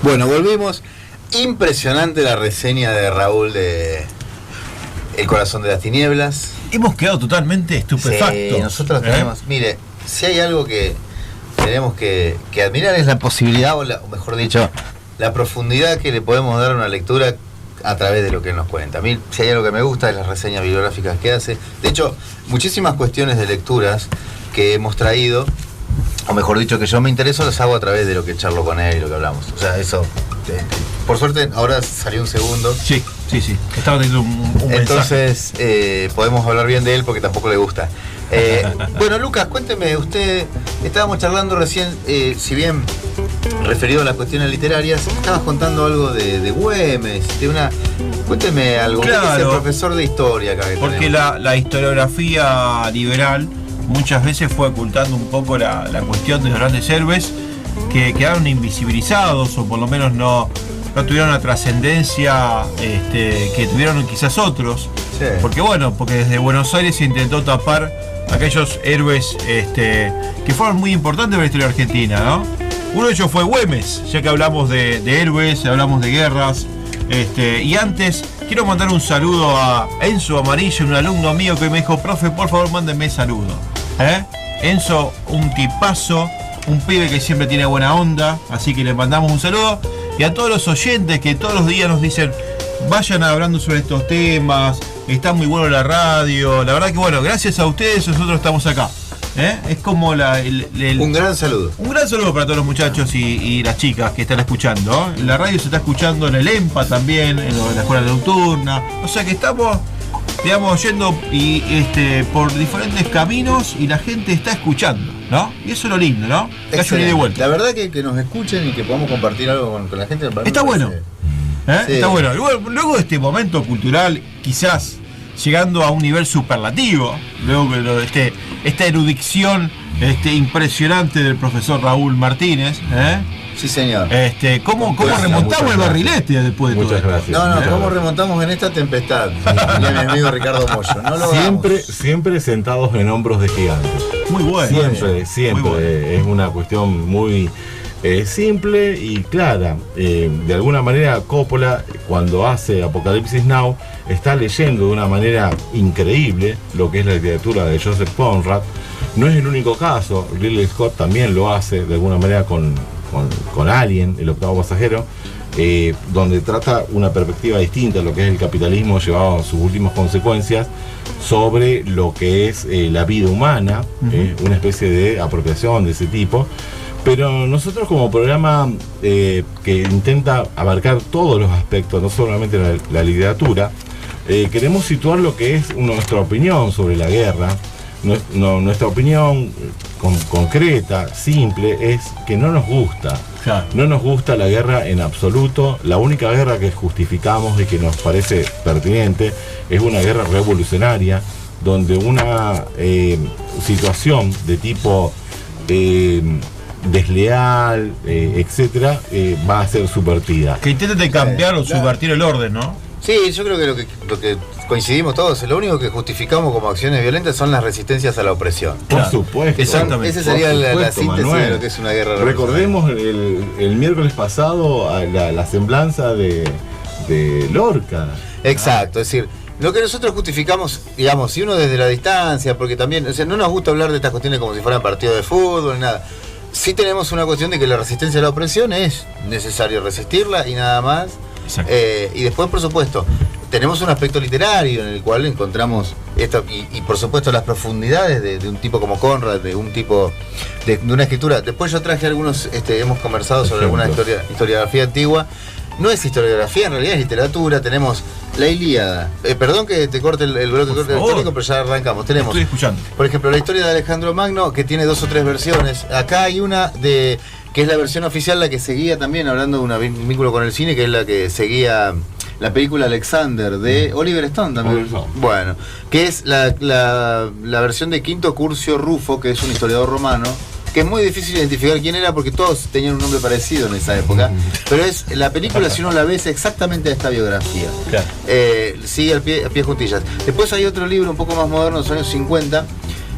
Bueno, volvimos. Impresionante la reseña de Raúl de El corazón de las tinieblas. Hemos quedado totalmente estupefactos. Sí, nosotros tenemos, mire, si hay algo que tenemos que admirar es la posibilidad, o mejor dicho, la profundidad que le podemos dar a una lectura a través de lo que él nos cuenta. A mí, si hay algo que me gusta, es las reseñas bibliográficas que hace. De hecho, muchísimas cuestiones de lecturas que hemos traído, o mejor dicho, que yo me intereso, las hago a través de lo que charlo con él y lo que hablamos. O sea, eso, por suerte, ahora salió un segundo. Sí. Estaba teniendo un entonces, podemos hablar bien de él porque tampoco le gusta. Bueno, Lucas, cuénteme, usted, estábamos charlando recién, si bien referido a las cuestiones literarias, estabas contando algo de Güemes, cuénteme algo. Claro, ¿Qué es el profesor de historia acá que porque tenemos? la historiografía liberal muchas veces fue ocultando un poco la cuestión de los grandes héroes que quedaron invisibilizados, o por lo menos no tuvieron la trascendencia que tuvieron quizás otros. Sí. Porque desde Buenos Aires se intentó tapar aquellos héroes que fueron muy importantes para la historia argentina, ¿no? Uno de ellos fue Güemes, ya que hablamos de héroes, hablamos de guerras. Y antes quiero mandar un saludo a Enzo Amarillo, un alumno mío que me dijo: profe, por favor, mándenme saludo. Enzo, un tipazo, un pibe que siempre tiene buena onda, así que le mandamos un saludo. Y a todos los oyentes que todos los días nos dicen: vayan hablando sobre estos temas, está muy bueno la radio. La verdad que gracias a ustedes nosotros estamos acá. Es como un gran saludo. Un gran saludo para todos los muchachos y las chicas que están escuchando. La radio se está escuchando en el EMPA también, en la escuela nocturna. O sea que estamos, yendo por diferentes caminos y la gente está escuchando, ¿no? Y eso es lo lindo, ¿no? Que haya una ida y vuelta. La verdad que nos escuchen y que podamos compartir algo con la gente. Está bueno. Sí. Está bueno. Luego de este momento cultural, quizás llegando a un nivel superlativo, luego de esta erudición impresionante del profesor Raúl Martínez, Sí, señor. ¿Cómo remontamos el barrilete después de todo muchas esto? gracias. ¿Cómo remontamos en esta tempestad? Y a mi amigo Ricardo Mollo. No lo siempre sentados en hombros de gigantes. Muy bueno. Siempre. Muy bueno. Es una cuestión muy simple y clara. De alguna manera, Coppola, cuando hace Apocalipsis Now, está leyendo de una manera increíble lo que es la literatura de Joseph Conrad. No es el único caso. Ridley Scott también lo hace de alguna manera con Alien, el octavo pasajero, donde trata una perspectiva distinta de lo que es el capitalismo llevado a sus últimas consecuencias sobre lo que es la vida humana, una especie de apropiación de ese tipo. Pero nosotros, como programa que intenta abarcar todos los aspectos, no solamente la literatura, queremos situar lo que es nuestra opinión sobre la guerra. Nuestra opinión concreta, simple, es que no nos gusta. Claro. No nos gusta la guerra en absoluto. La única guerra que justificamos y que nos parece pertinente es una guerra revolucionaria, donde una situación de tipo desleal, etcétera, va a ser subvertida. Que intenten cambiar o subvertir el orden, ¿no? Sí, yo creo que lo que coincidimos todos, lo único que justificamos como acciones violentas son las resistencias a la opresión. Por supuesto. Esa sería la síntesis, Manuel, de lo que es una guerra revolucionaria. Recordemos el miércoles pasado la semblanza de Lorca. Exacto, es decir, lo que nosotros justificamos, digamos, si uno desde la distancia, porque también, no nos gusta hablar de estas cuestiones como si fueran partidos de fútbol, nada. Sí tenemos una cuestión de que la resistencia a la opresión es necesario resistirla y nada más. Y después, por supuesto, tenemos un aspecto literario en el cual encontramos esto, y por supuesto las profundidades de un tipo como Conrad, de un tipo de una escritura. Después yo traje algunos, hemos conversado sobre alguna historiografía antigua. No es historiografía, en realidad es literatura. Tenemos la Ilíada. Perdón que te corte el bloque electrónico, pero ya arrancamos. Tenemos, estoy escuchando. Por ejemplo, la historia de Alejandro Magno, que tiene 2 o 3 versiones. Acá hay una que es la versión oficial, la que seguía también, hablando de un vínculo con el cine, que es la que seguía la película Alexander, de Oliver Stone también. Bueno, que es la versión de Quinto Curcio Rufo, que es un historiador romano, que es muy difícil identificar quién era porque todos tenían un nombre parecido en esa época. Pero es la película, si uno la ve, es exactamente esta biografía. Claro. Sigue a pie juntillas. Después hay otro libro un poco más moderno, de los años 50,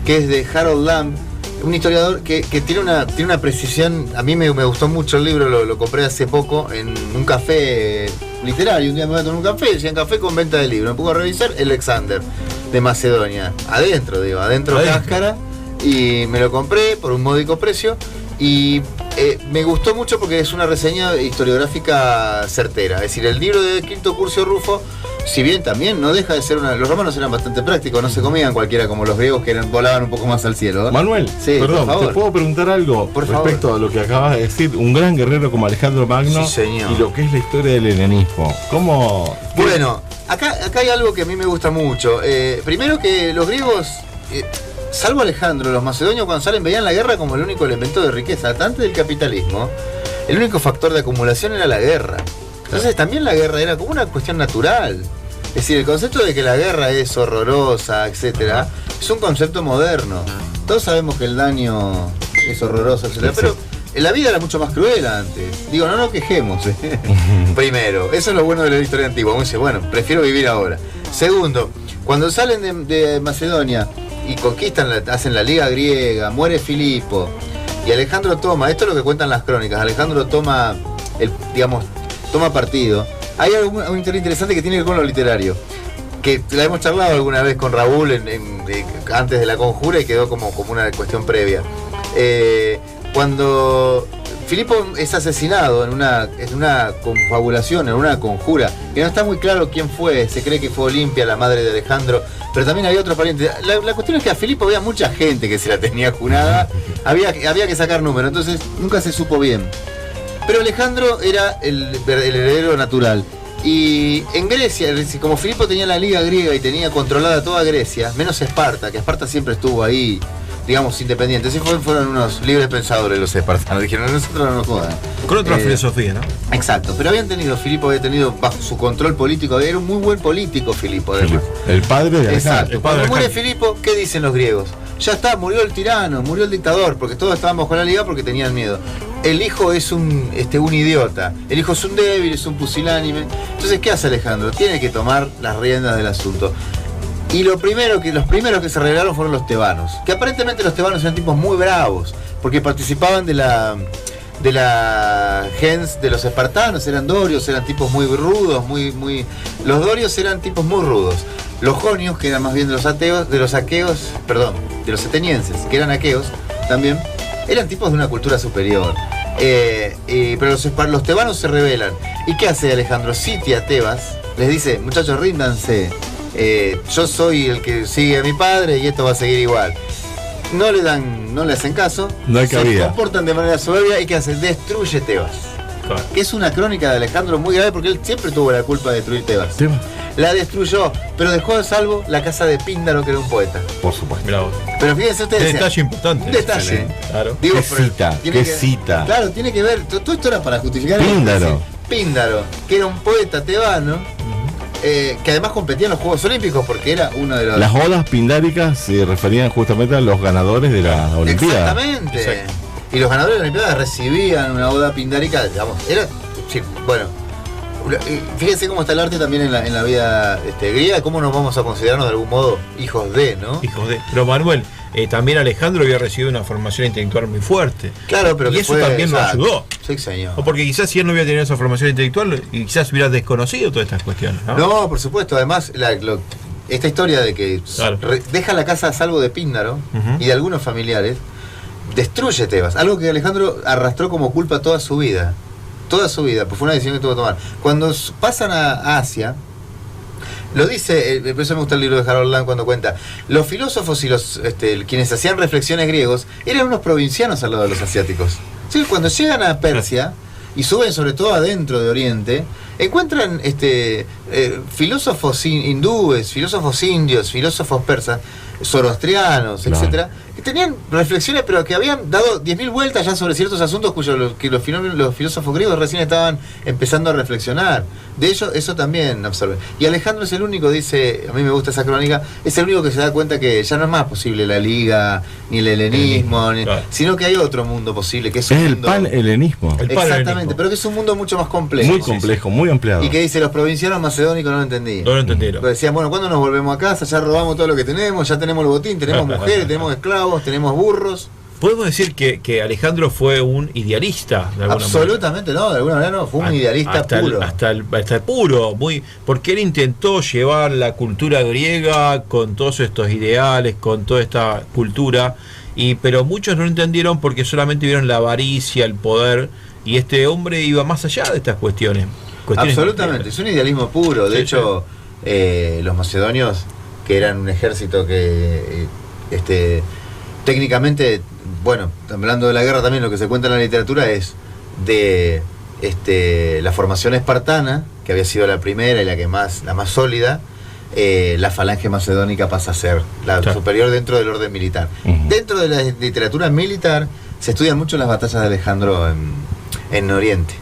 que es de Harold Lamb, un historiador que tiene una precisión. A mí me gustó mucho el libro, lo compré hace poco en un café literario. Un día me voy a tomar un café, decían café con venta de libros. Me pongo a revisar Alexander de Macedonia, adentro cáscara, y me lo compré por un módico precio. Y me gustó mucho porque es una reseña historiográfica certera. Es decir, el libro de Quinto Curcio Rufo, si bien también no deja de ser los romanos eran bastante prácticos, no se comían cualquiera como los griegos que volaban un poco más al cielo, ¿eh? Manuel, sí, perdón, ¿te puedo preguntar algo respecto a lo que acabas de decir? Un gran guerrero como Alejandro Magno, sí, señor, y lo que es la historia del helenismo. ¿Cómo? Bueno, acá hay algo que a mí me gusta mucho. Primero que los griegos, salvo Alejandro, los macedonios cuando salen veían la guerra como el único elemento de riqueza. Antes del capitalismo, el único factor de acumulación era la guerra. Entonces también la guerra era como una cuestión natural. Es decir, el concepto de que la guerra es horrorosa, etcétera, es un concepto moderno. Todos sabemos que el daño es horroroso, etcétera, pero la vida era mucho más cruel antes. Digo, no nos quejemos. Primero, eso es lo bueno de la historia antigua. Uno dice, bueno, prefiero vivir ahora. Segundo, cuando salen de Macedonia y conquistan, hacen la liga griega, muere Filipo y Alejandro toma, esto es lo que cuentan las crónicas, Alejandro toma toma partido. Hay algo interesante que tiene que ver con lo literario, que la hemos charlado alguna vez con Raúl antes de la conjura y quedó como una cuestión previa. Cuando Filipo es asesinado en una confabulación, en una conjura, que no está muy claro quién fue, se cree que fue Olimpia, la madre de Alejandro, pero también había otros parientes. La cuestión es que a Filipo había mucha gente que se la tenía junada, había que sacar números, entonces nunca se supo bien. Pero Alejandro era el heredero natural. Y en Grecia, como Filipo tenía la liga griega y tenía controlada toda Grecia, menos Esparta, que Esparta siempre estuvo ahí, digamos, independiente. Así fueron unos libres pensadores los espartanos. Dijeron, nosotros no nos jodan. Con otra filosofía, ¿no? Exacto. Pero Filipo había tenido bajo su control político, era un muy buen político Filipo, además. El padre de Alejandro. Exacto. Cuando muere Filipo, ¿qué dicen los griegos? Ya está, murió el tirano, murió el dictador, porque todos estaban bajo la liga porque tenían miedo. El hijo es un idiota, el hijo es un débil, es un pusilánime. Entonces, ¿qué hace Alejandro? Tiene que tomar las riendas del asunto. Y los primeros que se rebelaron fueron los tebanos, que aparentemente los tebanos eran tipos muy bravos, porque participaban de la gens de los espartanos, eran dorios, eran tipos muy rudos, los dorios eran tipos muy rudos. Los jonios, que eran más bien de los atenienses, que eran aqueos también, eran tipos de una cultura superior. Pero los tebanos se rebelan. ¿Y qué hace Alejandro? Sitia a Tebas, les dice, muchachos, ríndanse, yo soy el que sigue a mi padre y esto va a seguir igual. No le hacen caso, se comportan de manera soberbia y ¿qué hace? Destruye Tebas. Claro. Que es una crónica de Alejandro muy grave porque él siempre tuvo la culpa de destruir Tebas. La destruyó, pero dejó a salvo la casa de Píndaro, que era un poeta. Por supuesto. Pero fíjense ustedes. Un detalle importante. Un detalle. Claro. Digo, ¿Qué cita? Claro, tiene que ver. Todo esto era para justificar. Píndaro, que era un poeta tebano, que además competía en los Juegos Olímpicos porque era uno de los. Las odas pindáricas se referían justamente a los ganadores de la Olimpiada. Exactamente. Exacto. Y los ganadores de la Olimpiada recibían una oda pindárica, digamos. Fíjense cómo está el arte también en la vida griega, cómo nos vamos a considerarnos de algún modo hijos de, ¿no? Hijos de. Pero Manuel, también Alejandro había recibido una formación intelectual muy fuerte. Claro, pero y eso también lo ayudó. Sí, señor. O porque quizás si él no hubiera tenido esa formación intelectual, y quizás hubiera desconocido todas estas cuestiones, ¿no? No, por supuesto. Además, esta historia de que deja la casa a salvo de Píndaro y de algunos familiares, destruye Tebas. Algo que Alejandro arrastró como culpa toda su vida. Toda su vida, pues fue una decisión que tuvo que tomar. Cuando pasan a Asia, lo dice, por eso me gusta el libro de Harold Land cuando cuenta, los filósofos y quienes hacían reflexiones griegos eran unos provincianos al lado de los asiáticos. ¿Sí? Cuando llegan a Persia y suben sobre todo adentro de Oriente, encuentran filósofos hindúes, filósofos indios, filósofos persas, zoroastrianos, etcétera, que tenían reflexiones pero que habían dado 10.000 vueltas ya sobre ciertos asuntos que los filósofos griegos recién estaban empezando a reflexionar. De ello, eso también absorbe. Y Alejandro es el único, dice, a mí me gusta esa crónica, es el único que se da cuenta que ya no es más posible la liga, ni el helenismo, sino que hay otro mundo posible, que es un el mundo... pan-helenismo. Exactamente, pero que es un mundo mucho más complejo. Muy complejo, muy ampliado. Y que dice, los provincianos macedónicos no lo entendían. No lo entendieron. Pero decían, bueno, ¿cuándo nos volvemos a casa? Ya robamos todo lo que tenemos, ya tenemos el botín, tenemos mujeres, tenemos esclavos, tenemos burros. podemos decir que Alejandro fue un idealista de alguna Absolutamente manera. no, de alguna manera no, fue un idealista puro. Hasta el puro, porque él intentó llevar la cultura griega con todos estos ideales, con toda esta cultura, pero muchos no lo entendieron porque solamente vieron la avaricia, el poder, y este hombre iba más allá de estas cuestiones. Absolutamente, es un idealismo puro. De hecho, los macedonios, que eran un ejército que técnicamente, bueno, hablando de la guerra también, lo que se cuenta en la literatura es de la formación espartana, que había sido la primera y la más sólida. La falange macedónica pasa a ser la superior dentro del orden militar. Dentro de la literatura militar se estudian mucho las batallas de Alejandro en Oriente.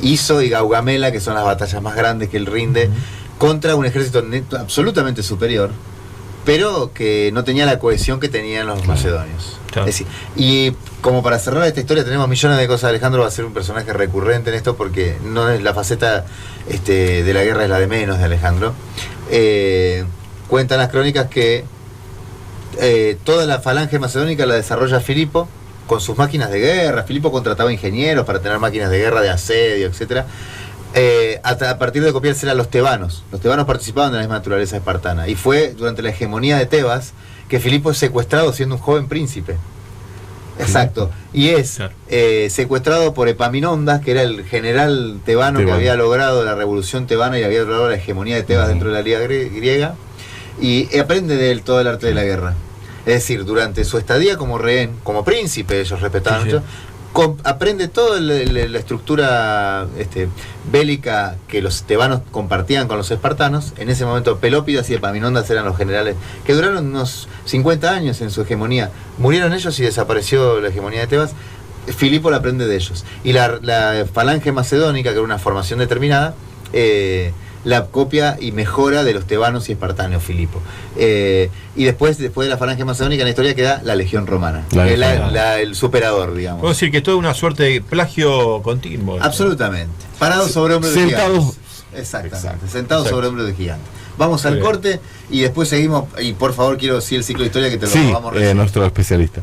Iso y Gaugamela, que son las batallas más grandes que él rinde, contra un ejército absolutamente superior, pero que no tenía la cohesión que tenían los macedonios. Es decir, y como para cerrar esta historia, tenemos millones de cosas. Alejandro va a ser un personaje recurrente en esto, porque no es la faceta de la guerra, es la de menos de Alejandro. Cuentan las crónicas que toda la falange macedónica la desarrolla Filipo con sus máquinas de guerra. Filipo contrataba ingenieros para tener máquinas de guerra, de asedio, etcétera. A partir de copiarse a los tebanos. Los tebanos participaban de la misma naturaleza espartana. Y fue durante la hegemonía de Tebas que Filipo es secuestrado siendo un joven príncipe. Exacto. Y es secuestrado por Epaminondas, que era el general tebano que había logrado la revolución tebana y había logrado la hegemonía de Tebas dentro de la liga griega. Y aprende de él todo el arte de la guerra. Es decir, durante su estadía como rehén, como príncipe, ellos respetaban mucho, aprende toda la estructura bélica que los tebanos compartían con los espartanos. En ese momento Pelópidas y Epaminondas eran los generales que duraron unos 50 años en su hegemonía. Murieron ellos y desapareció la hegemonía de Tebas. Filipo la aprende de ellos. Y la falange macedónica, que era una formación determinada, la copia y mejora de los tebanos y espartanos, Filipo. Y después de la falange macedónica, en la historia queda la legión romana, que es el superador, digamos. Puedo decir que es toda una suerte de plagio continuo. Absolutamente. Parado sobre hombros de gigantes. Exactamente. Sentado sobre hombros de gigantes. Vamos al corte y después seguimos. Y por favor, quiero decir el ciclo de historia que te lo vamos a recibir. Nuestro especialista.